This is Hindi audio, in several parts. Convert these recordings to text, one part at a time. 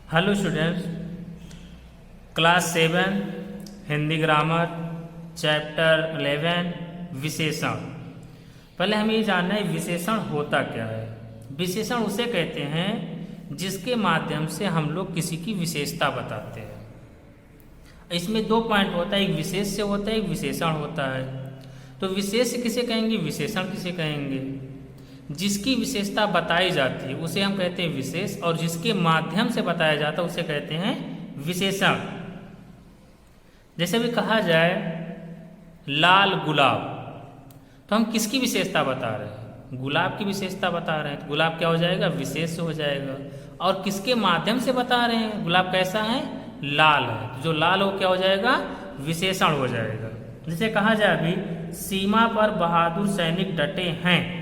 Hello students, class 7 Hindi grammar chapter 11 विशेषण। पहले हमें ये जानना है विशेषण होता क्या है। विशेषण उसे कहते हैं जिसके माध्यम से हम लोग किसी की विशेषता बताते हैं। इसमें दो पॉइंट होता है, एक विशेष से होता है, एक विशेषण होता है। तो विशेष किसे कहेंगे, विशेषण किसे कहेंगे। जिसकी विशेषता बताई जाती है उसे हम कहते हैं विशेष, और जिसके माध्यम से बताया जाता है उसे कहते हैं विशेषण। जैसे भी कहा जाए लाल गुलाब, तो हम किसकी विशेषता बता रहे हैं, गुलाब की विशेषता बता रहे हैं। तो गुलाब क्या हो जाएगा, विशेष हो जाएगा। और किसके माध्यम से बता रहे हैं, गुलाब कैसा है, लाल है। तो जो लाल हो क्या हो जाएगा, विशेषण हो जाएगा। जैसे कहा जाए अभी सीमा पर बहादुर सैनिक डटे हैं,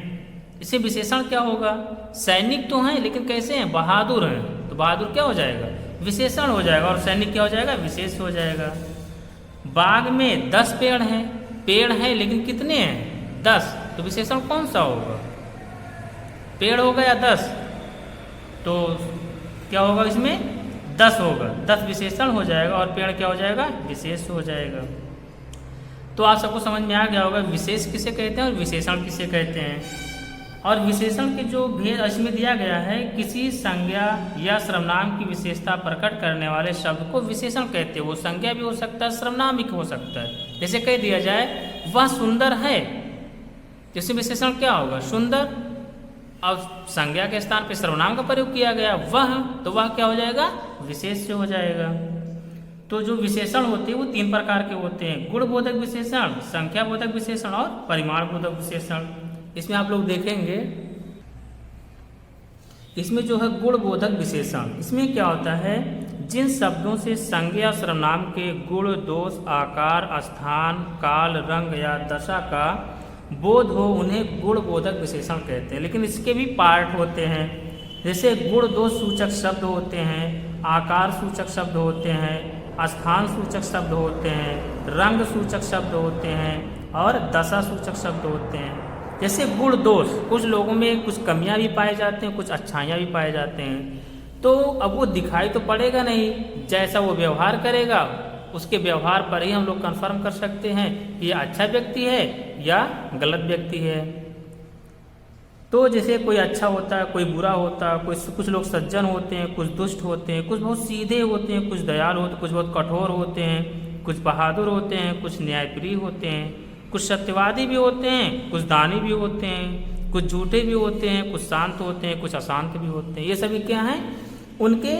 इसे विशेषण क्या होगा, सैनिक तो हैं लेकिन कैसे हैं, बहादुर हैं। तो बहादुर क्या हो जाएगा, विशेषण हो जाएगा। और सैनिक क्या हो जाएगा, विशेष हो जाएगा। बाग में 10 पेड़ हैं, पेड़ हैं लेकिन कितने हैं, 10। तो विशेषण कौन सा होगा, पेड़ होगा या 10। तो क्या होगा, इसमें 10 होगा, 10 विशेषण हो जाएगा और पेड़ क्या हो जाएगा, विशेष हो जाएगा। तो आप सबको समझ में आ गया होगा विशेष किसे कहते हैं और विशेषण किसे कहते हैं। और विशेषण के जो भेद इसमें दिया गया है, किसी संज्ञा या सर्वनाम की विशेषता प्रकट करने वाले शब्द को विशेषण कहते हैं। वो संज्ञा भी हो सकता है, सर्वनाम भी हो सकता है। जैसे कह दिया जाए वह सुंदर है, जैसे विशेषण क्या होगा, सुंदर। अब संज्ञा के स्थान पे सर्वनाम का प्रयोग किया गया वह, तो वह क्या हो जाएगा, विशेष से हो जाएगा। तो जो विशेषण होते हैं वो 3 प्रकार के होते हैं, गुणबोधक विशेषण, संख्याबोधक विशेषण और परिमाणबोधक विशेषण। इसमें आप लोग देखेंगे, इसमें जो है गुणबोधक विशेषण, इसमें क्या होता है, जिन शब्दों से संज्ञा सर्वनाम के गुण, दोष, आकार, स्थान, काल, रंग या दशा का बोध हो उन्हें गुणबोधक विशेषण कहते हैं। लेकिन इसके भी पार्ट होते हैं, जैसे गुण दोष सूचक शब्द होते हैं, आकार सूचक शब्द होते हैं, स्थान सूचक शब्द होते हैं, रंग सूचक शब्द होते हैं और दशा सूचक शब्द होते हैं। जैसे गुण दोष, कुछ लोगों में कुछ कमियां भी पाए जाते हैं, कुछ अच्छाइयाँ भी पाए जाते हैं। तो अब वो दिखाई तो पड़ेगा नहीं, जैसा वो व्यवहार करेगा उसके व्यवहार पर ही हम लोग कंफर्म कर सकते हैं कि ये अच्छा व्यक्ति है या गलत व्यक्ति है। तो जैसे कोई अच्छा होता है, कोई बुरा होता है, कुछ लोग सज्जन होते हैं, कुछ दुष्ट होते हैं, कुछ बहुत सीधे होते हैं, कुछ दयालु होते हैं, कुछ बहुत कठोर होते हैं, कुछ बहादुर होते हैं, कुछ न्यायप्रिय होते हैं, कुछ सत्यवादी भी होते हैं, कुछ दानी भी होते हैं, कुछ झूठे भी होते हैं, कुछ शांत होते हैं, कुछ अशांत भी होते हैं। ये सभी क्या हैं, उनके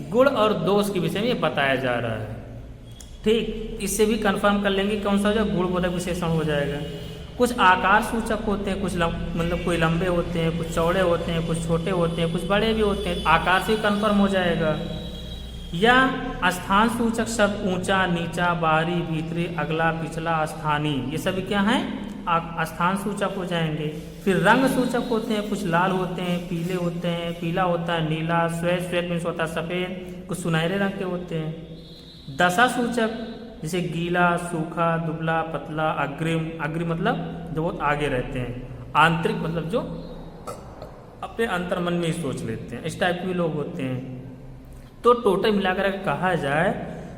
गुण और दोष के विषय में ये बताया जा रहा है। ठीक, इससे भी कंफर्म कर लेंगे कौन सा हो जाएगा, गुणबोधक विशेषण हो जाएगा। कुछ आकार सूचक होते हैं, कुछ मतलब कोई लंबे होते हैं, कुछ चौड़े होते हैं, कुछ छोटे होते हैं, कुछ बड़े भी होते हैं, आकार से कंफर्म हो जाएगा। या स्थान सूचक शब्द ऊंचा, नीचा, बाहरी, भीतरी, अगला, पिछला, स्थानीय, ये सभी क्या हैं, स्थान सूचक हो जाएंगे। फिर रंग सूचक होते हैं, कुछ लाल होते हैं, पीले होते हैं, पीला होता है, नीला, श्वेत, श्वेत मीन्स होता है सफ़ेद, कुछ सुनहरे रंग के होते हैं। दशा सूचक, जैसे गीला, सूखा, दुबला, पतला, अग्रिम, अग्रिम मतलब जो बहुत आगे रहते हैं, आंतरिक मतलब जो अपने अंतर्मन में ही सोच लेते हैं, इस टाइप के लोग होते हैं। तो टोटल मिलाकर कहा जाए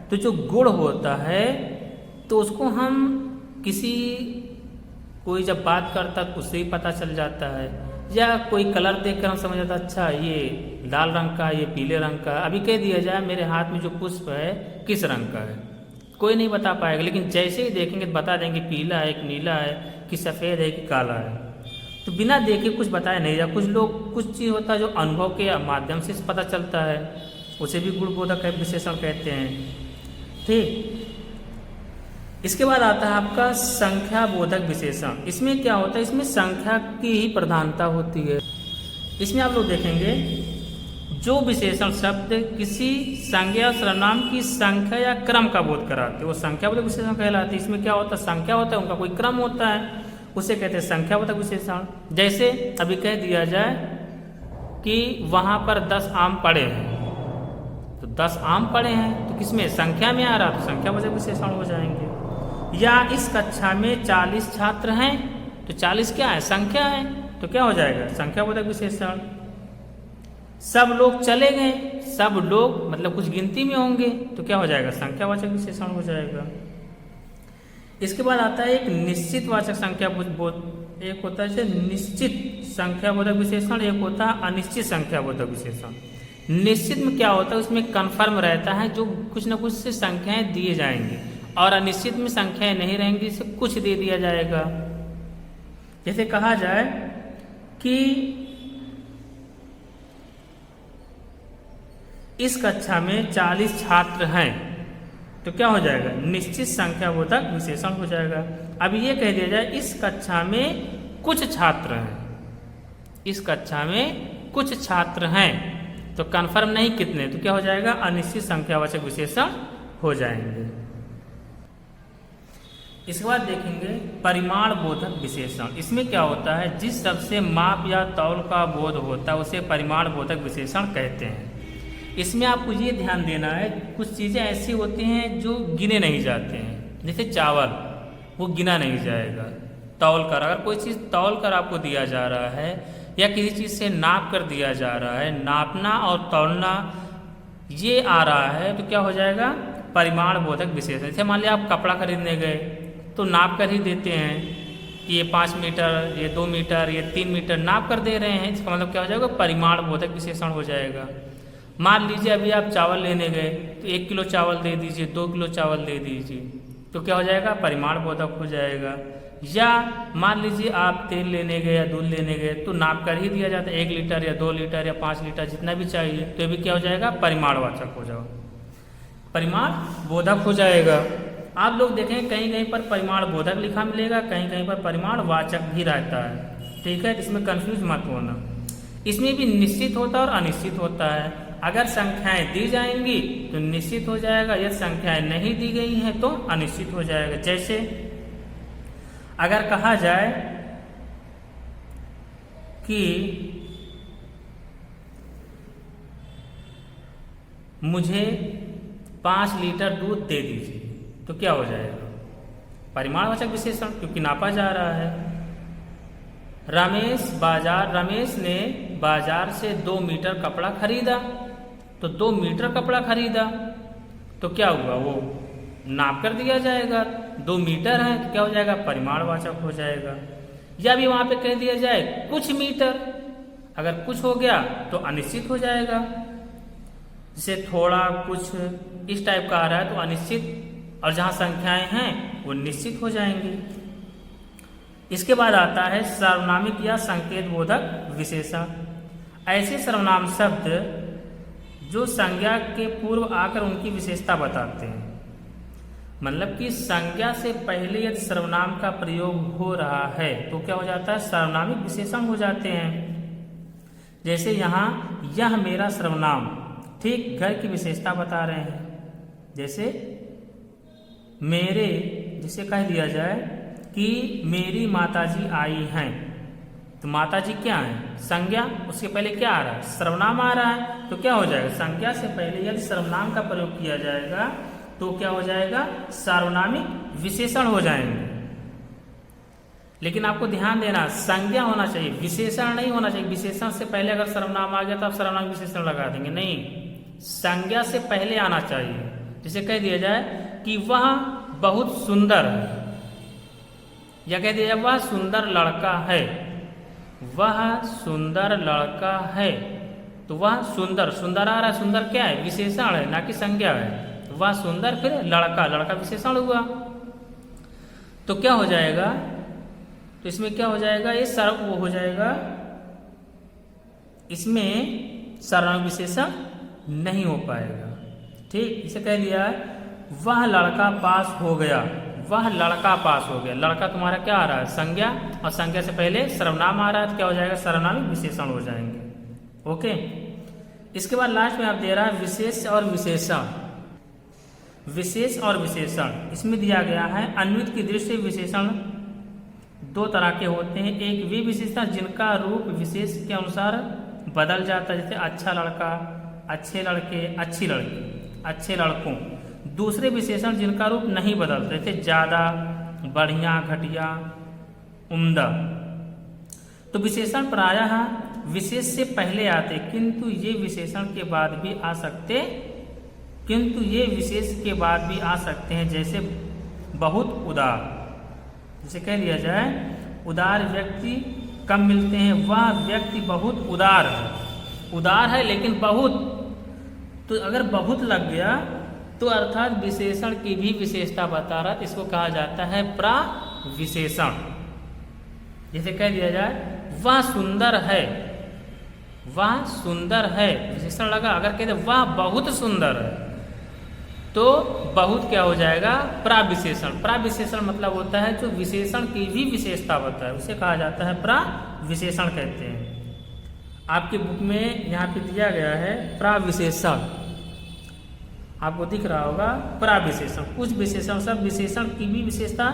तो जो गुण होता है तो उसको हम किसी, कोई जब बात करता है उससे ही पता चल जाता है, या कोई कलर देखकर हम समझ जाता अच्छा ये लाल रंग का, ये पीले रंग का। अभी कह दिया जाए मेरे हाथ में जो पुष्प है किस रंग का है, कोई नहीं बता पाएगा, लेकिन जैसे ही देखेंगे तो बता देंगे पीला है कि नीला है कि सफ़ेद है कि काला है। तो बिना देखे कुछ बताया नहीं जाए। कुछ लोग, कुछ चीज़ होता है जो अनुभव के माध्यम से पता चलता है, उसे भी गुणबोधक विशेषण कहते हैं। ठीक, इसके बाद आता है आपका संख्याबोधक विशेषण। इसमें क्या होता है, इसमें संख्या की ही प्रधानता होती है। इसमें आप लोग देखेंगे जो विशेषण शब्द किसी संज्ञा सर्वनाम की संख्या या क्रम का बोध कराते वो संख्याबोधक विशेषण कहलाते हैं। इसमें क्या होता है, संख्या होता है, उनका कोई क्रम होता है, उसे कहते हैं संख्याबोधक विशेषण। जैसे अभी कह दिया जाए कि वहाँ पर 10 आम पड़े हैं, तो 10 आम पड़े हैं, तो किसमें, संख्या में आ रहा, तो संख्याबोधक विशेषण हो जाएंगे। या इस कक्षा में 40 छात्र हैं, तो 40 क्या है, संख्या है, तो क्या हो जाएगा, संख्याबोधक विशेषण। सब लोग चले गए, सब लोग मतलब कुछ गिनती में होंगे, तो क्या हो जाएगा, संख्यावाचक विशेषण हो जाएगा। इसके बाद आता है एक निश्चित वाचक संख्या एक होता है निश्चित संख्याबोधक विशेषण, एक होता है अनिश्चित संख्याबोधक विशेषण। निश्चित में क्या होता है, उसमें कन्फर्म रहता है, जो कुछ न कुछ से संख्याएं दिए जाएंगी, और अनिश्चित में संख्याएं नहीं रहेंगी, इसे कुछ दे दिया जाएगा। जैसे कहा जाए कि इस कक्षा में 40 छात्र हैं, तो क्या हो जाएगा, निश्चित संख्याबोधक विशेषण हो जाएगा। अब ये कह दिया जाए इस कक्षा में कुछ छात्र हैं, इस कक्षा में कुछ छात्र हैं, तो कंफर्म नहीं कितने, तो क्या हो जाएगा, अनिश्चित संख्यावाचक विशेषण हो जाएंगे। इसके बाद देखेंगे परिमाण बोधक विशेषण। इसमें क्या होता है, जिस शब्द से माप या तौल का बोध होता है उसे परिमाण बोधक विशेषण कहते हैं। इसमें आपको ये ध्यान देना है, कुछ चीज़ें ऐसी होती हैं जो गिने नहीं जाते हैं, जैसे चावल, वो गिना नहीं जाएगा। तौल कर, अगर कोई चीज़ तौल कर आपको दिया जा रहा है या किसी चीज़ से नाप कर दिया जा रहा है, नापना और तौलना ये आ रहा है, तो क्या हो जाएगा, परिमाण बोधक विशेषण। जैसे मान लिया आप कपड़ा खरीदने गए तो नाप कर ही देते हैं कि ये 5 मीटर, ये 2 मीटर, ये 3 मीटर नाप कर दे रहे हैं, इसका मतलब क्या हो जाएगा, परिमाण बोधक विशेषण हो जाएगा। मान लीजिए अभी आप चावल लेने गए तो 1 किलो चावल दे दीजिए, 2 किलो चावल दे दीजिए, तो क्या हो जाएगा, परिमाण बोधक हो जाएगा। या मान लीजिए आप तेल लेने गए या दूध लेने गए तो नाप कर ही दिया जाता है, 1 लीटर या 2 लीटर या 5 लीटर जितना भी चाहिए, तो ये भी क्या हो जाएगा, परिमाणवाचक हो जाओ, परिमाण बोधक हो जाएगा। आप लोग देखें कहीं कहीं पर परिमाण बोधक लिखा मिलेगा, कहीं कहीं पर परिमाण वाचक भी रहता है, ठीक है, इसमें कंफ्यूज मत होना। इसमें भी निश्चित होता है और अनिश्चित होता है। अगर संख्याएं दी जाएंगी तो निश्चित हो जाएगा, यदि संख्याएं नहीं दी गई हैं तो अनिश्चित हो जाएगा। जैसे अगर कहा जाए कि मुझे 5 लीटर दूध दे दीजिए, तो क्या हो जाएगा, परिमाणवाचक विशेषण, क्योंकि नापा जा रहा है। रमेश ने बाजार से 2 मीटर कपड़ा खरीदा, तो 2 मीटर कपड़ा खरीदा, तो क्या हुआ, वो नाप कर दिया जाएगा, 2 मीटर है, तो क्या हो जाएगा, परिमाणवाचक हो जाएगा। या भी वहां पे कह दिया जाए कुछ मीटर, अगर कुछ हो गया तो अनिश्चित हो जाएगा। जैसे थोड़ा, कुछ, इस टाइप का आ रहा है तो अनिश्चित, और जहां संख्याएं हैं वो निश्चित हो जाएंगी। इसके बाद आता है सर्वनामिक या संकेत बोधक विशेषण। ऐसे सर्वनाम शब्द जो संज्ञा के पूर्व आकर उनकी विशेषता बताते हैं, मतलब कि संज्ञा से पहले यदि सर्वनाम का प्रयोग हो रहा है तो क्या हो जाता है, सर्वनामिक विशेषण हो जाते हैं। जैसे यहाँ यह मेरा सर्वनाम, ठीक, घर की विशेषता बता रहे हैं। जैसे मेरे, जिसे कह दिया जाए कि मेरी माताजी आई हैं, तो माताजी क्या है, संज्ञा, उसके पहले क्या आ रहा है, सर्वनाम आ रहा है, तो क्या हो जाएगा, संज्ञा से पहले यदि सर्वनाम का प्रयोग किया जाएगा तो क्या हो जाएगा, सार्वनामिक विशेषण हो जाएंगे। लेकिन आपको ध्यान देना, संज्ञा होना चाहिए, विशेषण नहीं होना चाहिए। विशेषण से पहले अगर सर्वनाम आ गया तो आप सर्वनाम विशेषण लगा देंगे, नहीं, संज्ञा से पहले आना चाहिए। जैसे कह दिया जाए कि वह बहुत सुंदर है, या कह दिया जाए वह सुंदर लड़का है, वह सुंदर लड़का है, तो वह सुंदर, सुंदर आ रहा है, सुंदर क्या है, विशेषण है, ना कि संज्ञा है। वह सुंदर, फिर लड़का, लड़का विशेषण हुआ, तो क्या हो जाएगा, तो इसमें क्या हो जाएगा, ये सर्व वो हो जाएगा, इसमें सर्वनाम विशेषण नहीं हो पाएगा। ठीक, इसे कह दिया वह लड़का पास हो गया, वह लड़का पास हो गया, लड़का तुम्हारा क्या आ रहा है, संज्ञा, और संज्ञा से पहले सर्वनाम आ रहा है, तो क्या हो जाएगा, सर्वनामिक विशेषण हो जाएंगे। ओके, इसके बाद लास्ट में आप दे रहा है विशेष और विशेषण। विशेष और विशेषण इसमें दिया गया है, अन्वित की दृष्टि से विशेषण 2 तरह के होते हैं। एक वे विशेषण जिनका रूप विशेष के अनुसार बदल जाता है, जैसे अच्छा लड़का, अच्छे लड़के, अच्छी लड़की, अच्छे लड़कों। दूसरे विशेषण जिनका रूप नहीं बदलता, जैसे ज्यादा, बढ़िया, घटिया, उम्दा। तो विशेषण प्रायः विशेष से पहले आते, किंतु ये विशेषण के बाद भी आ सकते, किंतु ये विशेष के बाद भी आ सकते हैं, जैसे बहुत उदार। जैसे कह लिया जाए उदार व्यक्ति कम मिलते हैं, वह व्यक्ति बहुत उदार है। उदार है लेकिन बहुत, तो अगर बहुत लग गया तो अर्थात विशेषण की भी विशेषता बता रहा, इसको कहा जाता है प्राविशेषण। जैसे कह दिया जाए वह सुंदर है, वह सुंदर है, विशेषण लगा। अगर कहते वह बहुत सुंदर है तो बहुत क्या हो जाएगा, प्राविशेषण। प्राविशेषण मतलब होता है जो विशेषण की भी विशेषता होता है, उसे कहा जाता है प्राविशेषण कहते हैं। आपकी बुक में यहाँ पे दिया गया है प्राविशेषण, आपको दिख रहा होगा प्राविशेषण। कुछ विशेषण सब विशेषण की भी विशेषता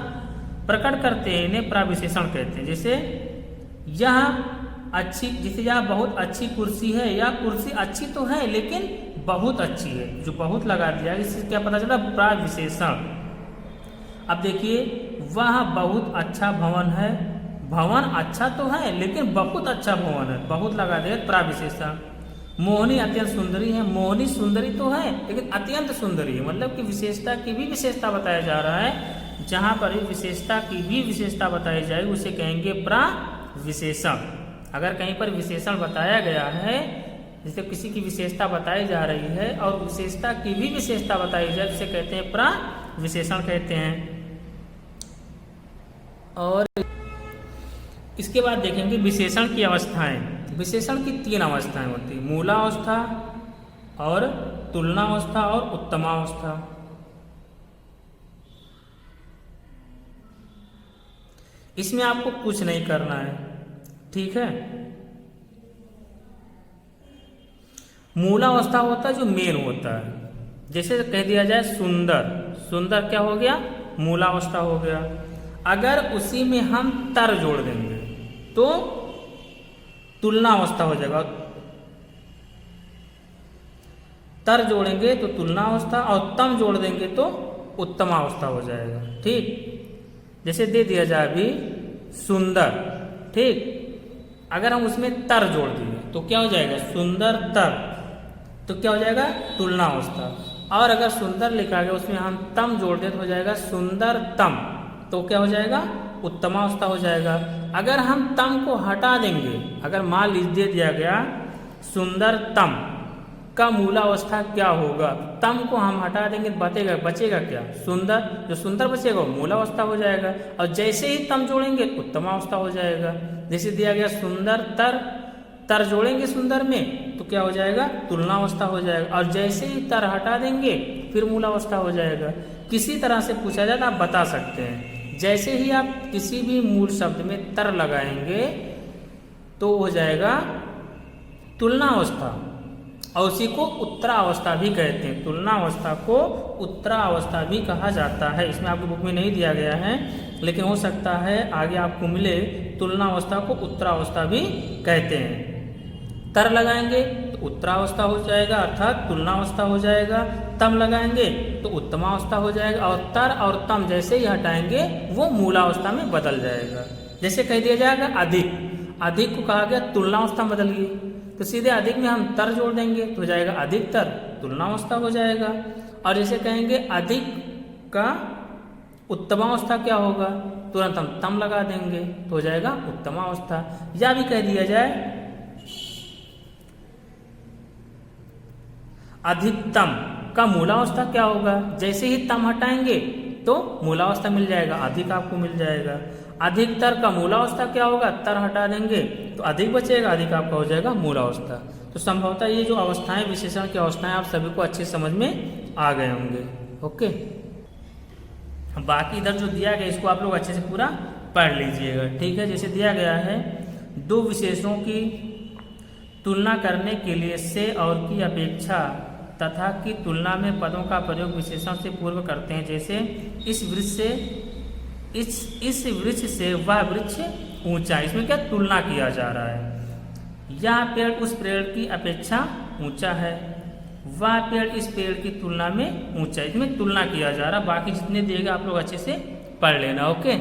प्रकट करते हैं, इन्हें प्राविशेषण कहते हैं। जैसे यह अच्छी, जैसे यह बहुत अच्छी कुर्सी है, यह कुर्सी अच्छी तो है लेकिन बहुत अच्छी है, जो बहुत लगा दिया इससे क्या पता चला, प्राविशेषण। अब देखिए वह बहुत अच्छा भवन है, भवन अच्छा तो है लेकिन बहुत अच्छा भवन है, बहुत लगा दिया प्राविशेषण। मोहिनी अत्यंत सुंदरी है, मोहिनी सुंदरी तो है लेकिन अत्यंत सुंदरी है, मतलब कि विशेषता की भी विशेषता बताया जा रहा है। जहाँ पर विशेषता की भी विशेषता बताई जाएगी उसे कहेंगे प्राविशेषण। अगर कहीं पर विशेषण बताया गया है, जैसे किसी की विशेषता बताई जा रही है और विशेषता की भी विशेषता बताई जाए, उसे कहते हैं प्राविशेषण कहते हैं। और इसके बाद देखेंगे विशेषण की अवस्थाएं। विशेषण की 3 अवस्थाएं होती है, मूलावस्था और तुलनावस्था और उत्तमावस्था। इसमें आपको कुछ नहीं करना है, ठीक है। मूलावस्था होता है जो मेन होता है, जैसे कह दिया जाए सुंदर, सुंदर क्या हो गया, मूलावस्था हो गया। अगर उसी में हम तर जोड़ देंगे तो तुलनावस्था हो जाएगा, तर जोड़ेंगे तो तुलनावस्था और तम जोड़ देंगे तो उत्तमावस्था हो जाएगा, ठीक। जैसे दे दिया जाए अभी सुंदर, ठीक, अगर हम उसमें तर जोड़ दिए तो क्या हो जाएगा, सुंदर तर, तो क्या हो जाएगा, तुलनावस्था। और अगर सुंदर लिखा गया उसमें हम तम जोड़ दें तो हो जाएगा सुंदर तम, तो क्या हो जाएगा, उत्तमावस्था हो जाएगा। अगर हम तम को हटा देंगे, अगर मान लीजिए दे दिया गया सुंदर तम का मूलावस्था क्या होगा, तम को हम हटा देंगे बचेगा क्या, सुंदर, जो सुंदर बचेगा वो मूलावस्था हो जाएगा। और जैसे ही तम जोड़ेंगे उत्तमावस्था हो जाएगा। जैसे दिया गया सुंदर तर, तर जोड़ेंगे सुंदर में तो क्या हो जाएगा, तुलनावस्था हो जाएगा। और जैसे ही तर हटा देंगे फिर मूलावस्था हो जाएगा। किसी तरह से पूछा जाए तो आप बता सकते हैं, जैसे ही आप किसी भी मूल शब्द में तर लगाएंगे तो हो जाएगा तुलनावस्था, और उसी को उत्तरावस्था भी कहते हैं। तुलनावस्था को उत्तरावस्था भी कहा जाता है। इसमें आपकी बुक में नहीं दिया गया है लेकिन हो सकता है आगे आपको मिले। तुलनावस्था को उत्तरावस्था भी कहते हैं। तर लगाएंगे तो उत्तरावस्था हो जाएगा अर्थात तुलनावस्था हो जाएगा, तम लगाएंगे तो उत्तमावस्था हो जाएगा, और तर और तम जैसे ही हटाएंगे वो मूलावस्था में बदल जाएगा। जैसे कह दिया जाएगा अधिक, अधिक को कहा गया तुलनावस्था बदल गई, तो सीधे अधिक में हम तर जोड़ देंगे तो हो जाएगा अधिकतर, तुलनावस्था हो जाएगा। और जैसे कहेंगे अधिक का उत्तमावस्था क्या होगा, तुरंत हम तम लगा देंगे तो हो जाएगा उत्तमावस्था। या भी कह दिया जाए अधिकतम का मूलावस्था क्या होगा, जैसे ही तम हटाएंगे तो मूलावस्था मिल जाएगा, अधिक आपको मिल जाएगा। अधिकतर का मूलावस्था क्या होगा, तर हटा देंगे तो अधिक बचेगा, अधिक आपका हो जाएगा मूलावस्था। तो संभवतः ये जो अवस्थाएं, विशेषण की अवस्थाएं आप सभी को अच्छे समझ में आ गए होंगे। ओके, बाकी इधर जो दिया गया इसको आप लोग अच्छे से पूरा पढ़ लीजिएगा, ठीक है। जैसे दिया गया है दो विशेषणों की तुलना करने के लिए से और की अपेक्षा तथा की तुलना में पदों का प्रयोग विशेषण से पूर्व करते हैं। जैसे इस वृक्ष से वह वृक्ष ऊंचा, इसमें क्या तुलना किया जा रहा है। यह पेड़ उस पेड़ की अपेक्षा ऊंचा है, वह पेड़ इस पेड़ की तुलना में ऊंचा, इसमें तुलना किया जा रहा है। बाकी जितने दिएगा आप लोग अच्छे से पढ़ लेना। ओके।